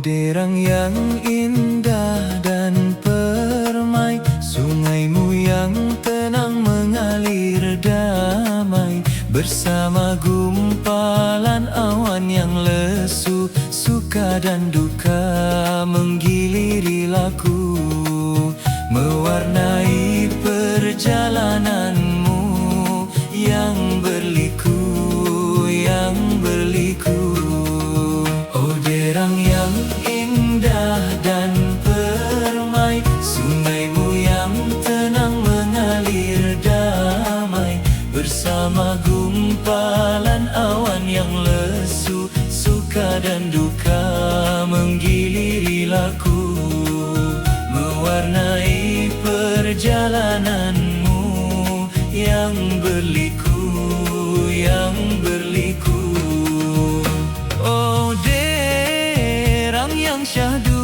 derang yang indah dan permai, sungaimu yang tenang mengalir damai, bersama gumpalan awan yang lesu, suka dan duka menggiliri laku, mewarnai perjalananmu yang berliku, yang berliku. Oh derang yang indah dan permai, sungaimu yang tenang mengalir damai, bersama gumpalan awan yang lesu, suka dan duka menggiliri laku, mewarnai perjalananmu yang berliku, yang berliku. Oh derang yang syahdu